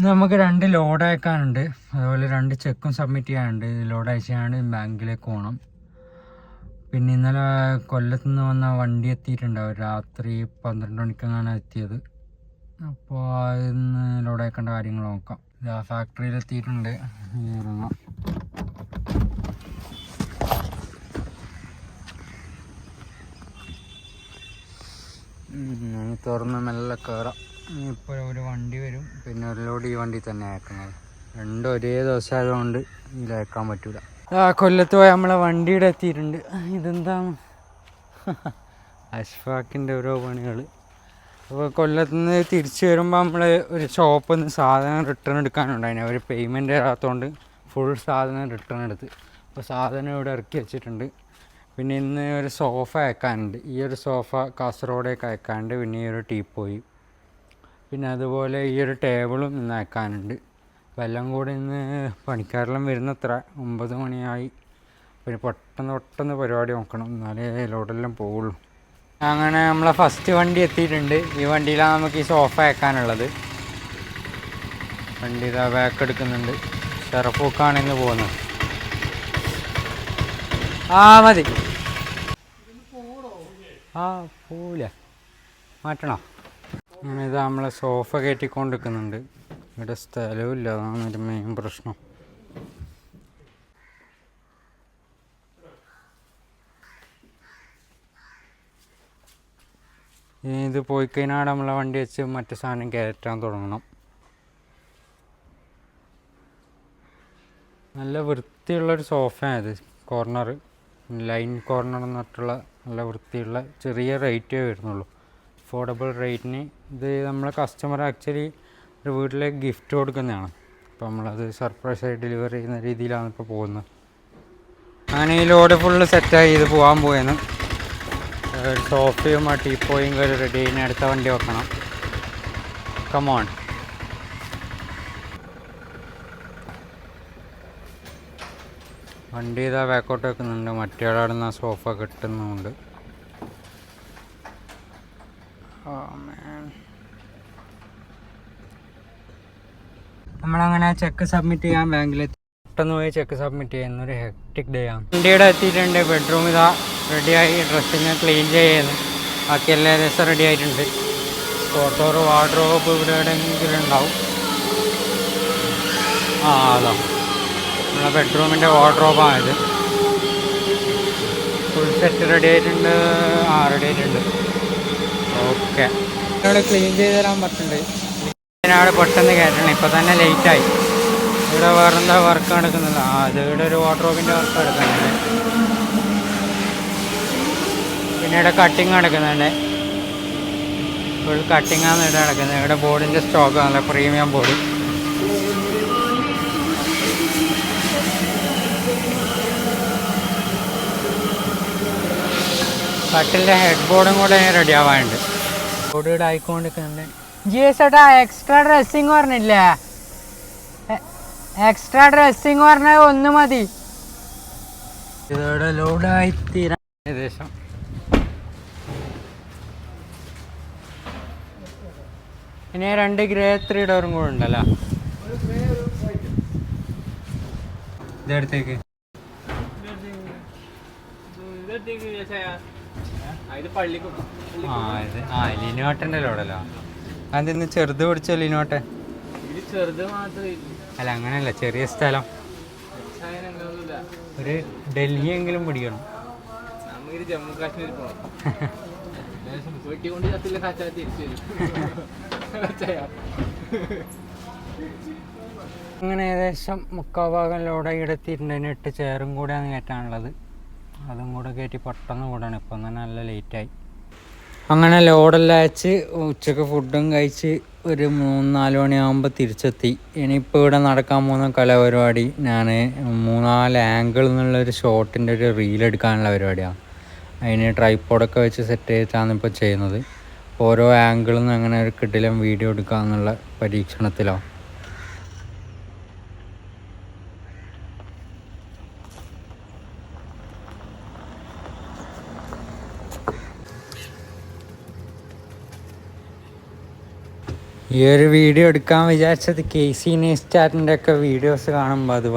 നമുക്ക് 2 ലോഡ് അയക്കാനുണ്ട്, അതുപോലെ 2 ചെക്കും സബ്മിറ്റ് ചെയ്യാനുണ്ട്. ലോഡ് അയച്ചാണ് ബാങ്കിലേക്ക് പോകണം. പിന്നെ ഇന്നലെ കൊല്ലത്തു നിന്ന് വന്ന വണ്ടി എത്തിയിട്ടുണ്ടാവും, രാത്രി 12 മണിക്കെങ്ങാണ് എത്തിയത്. അപ്പോൾ അതിന്ന് ലോഡ് അയക്കേണ്ട കാര്യങ്ങൾ നോക്കാം. ഫാക്ടറിയിൽ എത്തിയിട്ടുണ്ട്. തുറന്ന് മെല്ലെ കയറാം. ഇപ്പോൾ ഒരു വണ്ടി വരും, പിന്നെ ഒരു ലോഡ് ഈ വണ്ടി തന്നെ അയക്കുന്നത്. രണ്ടും ഒരേ ദിവസമായതുകൊണ്ട് ഇതിൽ അയക്കാൻ പറ്റൂല. കൊല്ലത്ത് പോയി നമ്മളെ വണ്ടിയുടെ എത്തിയിട്ടുണ്ട്. ഇതെന്താണ് അഷ്ഫാക്കിൻ്റെ ഓരോ പണികൾ. അപ്പോൾ കൊല്ലത്തുനിന്ന് തിരിച്ച് വരുമ്പോൾ നമ്മൾ ഒരു ഷോപ്പിൽ നിന്ന് സാധനം റിട്ടേൺ എടുക്കാനുണ്ടായിന്. അവർ പേയ്മെൻറ്റ് തരാത്തതുകൊണ്ട് ഫുൾ സാധനം റിട്ടേൺ എടുത്ത്. അപ്പോൾ സാധനം ഇവിടെ ഇറക്കി വെച്ചിട്ടുണ്ട്. പിന്നെ ഇന്ന് ഒരു സോഫ അയക്കാനുണ്ട്. ഈ ഒരു സോഫ കാസർഗോഡേക്ക് അയക്കാനുണ്ട്. പിന്നെ ഈ ഒരു ടീപ്പോയി, പിന്നെ അതുപോലെ ഈ ഒരു ടേബിളും ഇന്ന് അയക്കാനുണ്ട്. അപ്പോൾ എല്ലാം കൂടി ഇന്ന് പണിക്കാരെല്ലാം വരുന്നത്ര 9 മണിയായി. പിന്നെ പെട്ടെന്ന് പരിപാടി നോക്കണം, എന്നാലേ ലോഡെല്ലാം പോവുള്ളൂ. അങ്ങനെ നമ്മളെ ഫസ്റ്റ് വണ്ടി എത്തിയിട്ടുണ്ട്. ഈ വണ്ടിയിലാണ് നമുക്ക് ഈ സോഫ അയക്കാനുള്ളത്. വണ്ടി ഇതാ ബാക്ക് എടുക്കുന്നുണ്ട്. ഷെറഫൂക്കാണ് ഇന്ന് പോകുന്നത്. മതി. പോവില്ല, മാറ്റണോ? അങ്ങനെ ഇതാ നമ്മളെ സോഫ കയറ്റിക്കൊണ്ടിരിക്കുന്നുണ്ട്. ഇവിടെ സ്ഥലമില്ല, അതാണ് ഒരു മെയിൻ പ്രശ്നം. ഇത് പോയി കഴിഞ്ഞാൽ നമ്മളെ വണ്ടി വെച്ച് മറ്റു സാധനം കയറ്റാൻ തുടങ്ങണം. നല്ല വൃത്തിയുള്ളൊരു സോഫയാണ് ഇത്. കോർണർ, ലൈൻ കോർണർ എന്നിട്ടുള്ള നല്ല വൃത്തിയുള്ള, ചെറിയ റേറ്റേ വരുന്നുള്ളൂ, അഫോർഡബിൾ റേറ്റിന്. ഇത് നമ്മളെ കസ്റ്റമർ ആക്ച്വലി ഒരു വീട്ടിലേക്ക് ഗിഫ്റ്റ് കൊടുക്കുന്നതാണ്. അപ്പോൾ നമ്മളത് സർപ്രൈസായി ഡെലിവറി ചെയ്യുന്ന രീതിയിലാണ് ഇപ്പോൾ പോകുന്നത്. അങ്ങനെ ഈ ലോഡ് ഫുള്ള് സെറ്റായി ഇത് പോകാൻ പോയെന്ന്. സോഫയും ആ ടീപ്പോയും കയറി റെഡി ചെയ്യുന്ന അടുത്ത വണ്ടി വെക്കണം. കമോൺ. വണ്ടി ഇതാ ബാക്കോട്ട് വെക്കുന്നുണ്ട്. മറ്റേ ആളാടുന്ന സോഫ കിട്ടുന്നുണ്ട്. നമ്മളങ്ങനെ ചെക്ക് സബ്മിറ്റ് ചെയ്യാൻ ബാങ്കിലെത്തി. പെട്ടെന്ന് പോയി ചെക്ക് സബ്മിറ്റ് ചെയ്യുന്ന ഒരു ഹെക്ടിക് ഡേ ആണ്. വണ്ടിയുടെ എത്തിയിട്ടുണ്ട്. ബെഡ്റൂം ഇതാ റെഡിയായി, ഡ്രസ്സിങ് ക്ലീൻ ചെയ്യുന്നു. ബാക്കി എല്ലാം ഏകദേശം റെഡി ആയിട്ടുണ്ട്. ഫോട്ടോറ് വാർഡ്രോബ് ഇവിടെ എവിടെയെങ്കിലും ഉണ്ടാവും. അതാ നമ്മളെ ബെഡ്റൂമിൻ്റെ വാർഡ്രോബാണിത്. ഫുൾ സെറ്റ് റെഡി ആയിട്ടുണ്ട്. റെഡി ആയിട്ടുണ്ട്. ഓക്കെ, ഇവിടെ ക്ലീൻ ചെയ്ത് തരാൻ പറ്റുന്നുണ്ട്. അവിടെ പെട്ടെന്ന് കയറ്റണം, ഇപ്പോൾ തന്നെ ലേറ്റായി. ഇവിടെ വേറെന്താ വർക്ക് നടക്കുന്നില്ല. ഇവിടെ ഒരു വാർഡ്രോബിൻ്റെ വർക്ക് നടക്കുന്നുണ്ട്. പിന്നെ ഇവിടെ കട്ടിങ് നടക്കുന്നുണ്ട്. ഫുൾ കട്ടിങ്ങാണ് ഇവിടെ നടക്കുന്നത്. ഇവിടെ ബോർഡിൻ്റെ സ്റ്റോക്ക് നല്ല പ്രീമിയം ബോർഡ്. കട്ടിലിൻ്റെ ഹെഡ് ബോർഡും കൂടെ റെഡി ആവാനുണ്ട്. ബോർഡ് ഇവിടെ ആയിക്കൊണ്ടിരിക്കുന്നുണ്ട്. ചേട്ടാ എക്സ്ട്രാ ഡ്രസ്സിങ് പറഞ്ഞില്ലേ? എക്സ്ട്രാ ഡ്രസ്സിങ് പറഞ്ഞാൽ 1 മതി. ഇതോടെ ലോഡായി തീരാൻ ഏകദേശം. ഇനി 2 ഗ്രേ 3 ഡോറും കൂടെ ഉണ്ടല്ലോ. ഇതെടുത്തേക്ക്. ലിനോട്ടൻ്റെ ലോഡല്ലോ. അതിന്ന് ചെറുത് പിടിച്ചോ ലിനോട്ടെ? അല്ല അങ്ങനെയല്ല, ചെറിയ സ്ഥലം. ഒരു ഡൽഹി എങ്കിലും പിടിക്കണം. ജമ്മു കാശ്മീർ അങ്ങനെ ഏകദേശം 3/4 ഭാഗം ലോഡായി എടുത്തിട്ടുണ്ട്. 8 ചെയറും കൂടെയാണ് കയറ്റാനുള്ളത്. അതും കൂടെ കയറ്റി പെട്ടെന്ന് കൂടാണ്. ഇപ്പം തന്നെ നല്ല ലേറ്റായി. അങ്ങനെ ലോഡെല്ലാം അയച്ച് ഉച്ചക്ക് ഫുഡും കഴിച്ച് ഒരു 3-4 മണിയാകുമ്പോൾ തിരിച്ചെത്തി. ഇനിയിപ്പോൾ ഇവിടെ നടക്കാൻ പോകുന്ന കലാപരിപാടി, ഞാൻ 3-4 ആംഗിൾ എന്നുള്ളൊരു ഷോട്ടിൻ്റെ ഒരു റീലെടുക്കാനുള്ള പരിപാടിയാണ്. അതിന് ട്രൈപ്പോഡൊക്കെ വെച്ച് സെറ്റ് ചെയ്തിട്ടാണ് ഇപ്പോൾ ചെയ്യുന്നത്. ഓരോ ആംഗിളിൽ നിന്ന് അങ്ങനെ ഒരു കിടിലം വീഡിയോ എടുക്കാമെന്നുള്ള പരീക്ഷണത്തിലാണ്. ഈ ഈ ഒരു വീഡിയോ എടുക്കാൻ വിചാരിച്ചത് കേസി നെയ്സ്റ്റാറ്റിൻ്റെ ഒക്കെ വീഡിയോസ് കാണുമ്പോൾ അത്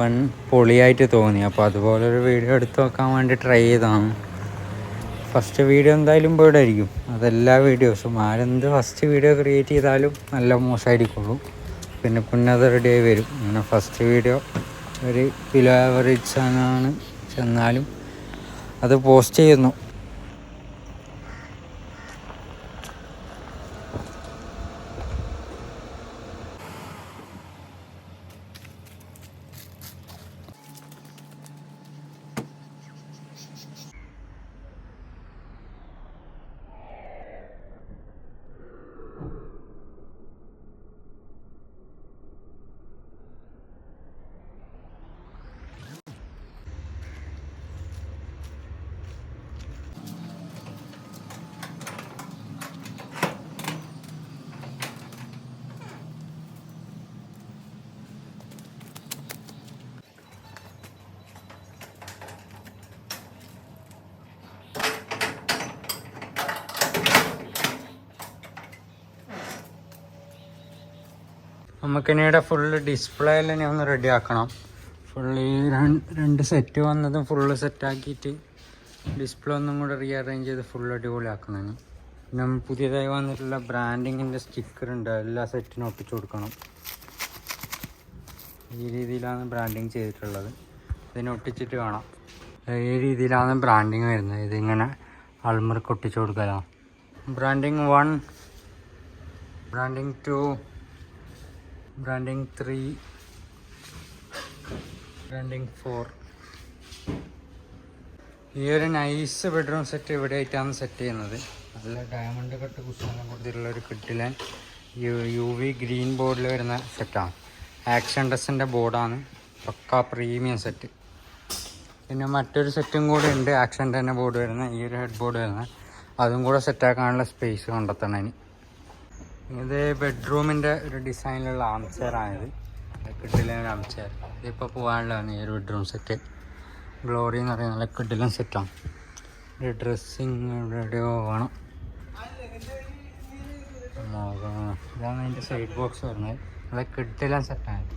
പൊളിയായിട്ട് തോന്നി. അപ്പോൾ അതുപോലൊരു വീഡിയോ എടുത്ത് നോക്കാൻ വേണ്ടി ട്രൈ ചെയ്തതാണ്. ഫസ്റ്റ് വീഡിയോ എന്തായാലും പോയിട്ടായിരിക്കും, അതെല്ലാ വീഡിയോസും ആരെന്ത് ഫസ്റ്റ് വീഡിയോ ക്രിയേറ്റ് ചെയ്താലും നല്ല മോശമായിരിക്കുള്ളൂ. പിന്നെ അത് റെഡിയായി വരും. അങ്ങനെ ഫസ്റ്റ് വീഡിയോ ഒരു ബിലോ ആവറേജ് ആണ് ചെന്നാലും അത് പോസ്റ്റ് ചെയ്യുന്നു. നമുക്കിനിയുടെ ഫുള്ള് ഡിസ്പ്ലേയിൽ ഇനി ഒന്ന് റെഡി ആക്കണം. ഫുള്ള് ഈ രണ്ട് സെറ്റ് വന്നതും ഫുള്ള് സെറ്റാക്കിയിട്ട് ഡിസ്പ്ലേ ഒന്നും കൂടെ റീഅറേഞ്ച് ചെയ്ത് ഫുള്ള് അടിപൊളിയാക്കണം. പിന്നെ പുതിയതായി വന്നിട്ടുള്ള ബ്രാൻഡിങ്ങിൻ്റെ സ്റ്റിക്കർ ഉണ്ട്, എല്ലാ സെറ്റിനും ഒട്ടിച്ചു കൊടുക്കണം. ഈ രീതിയിലാണ് ബ്രാൻഡിങ് ചെയ്തിട്ടുള്ളത്. ഇതിനെ ഒട്ടിച്ചിട്ട് കാണാം. ഈ രീതിയിലാണ് ബ്രാൻഡിങ് വരുന്നത്. ഇതിങ്ങനെ അൾമർക്ക് ഒട്ടിച്ചു കൊടുക്കലാണ്. Branding 1, branding 2, branding 3, branding 4. ഈ ഒരു നൈസ് ബെഡ്റൂം സെറ്റ് ഇവിടെ ആയിട്ടാണ് സെറ്റ് ചെയ്യുന്നത്. നല്ല ഡയമണ്ട് കട്ട് കുഷനെല്ലാം കൊടുത്തിട്ടുള്ള ഒരു കിഡിലൻ UV ഗ്രീൻ ബോർഡിൽ വരുന്ന സെറ്റാണ്. ആക്ഷൻ ഡസിൻ്റെ ബോർഡാണ്, പക്ക പ്രീമിയം സെറ്റ്. പിന്നെ മറ്റൊരു സെറ്റും കൂടെ ഉണ്ട് ആക്ഷൻ തന്നെ ബോർഡ് വരുന്ന, ഈ ഒരു ഹെഡ് ബോർഡ് വരുന്ന, അതും കൂടെ സെറ്റാക്കാനുള്ള സ്പേസ് കണ്ടെത്തണം ഇനി. ഇത് ബെഡ്റൂമിൻ്റെ ഒരു ഡിസൈനിലുള്ള ആംചെയറാണിത്. കിഡിലൻ ഒരു ആംചെയർ. ഇതിപ്പോൾ പോകാനുള്ളതാണ് ഈ ഒരു ബെഡ്റൂം സെറ്റ്. ഗ്ലോറി എന്ന് പറയുന്ന നല്ല കിഡിലൻ സെറ്റാണ്. ഒരു ഡ്രസ്സിങ് എവിടെയോ വേണം. ഇതാണ് അതിൻ്റെ സൈഡ് ബോക്സ് വരുന്നത്. നല്ല കിഡിലൻ സെറ്റാണ്.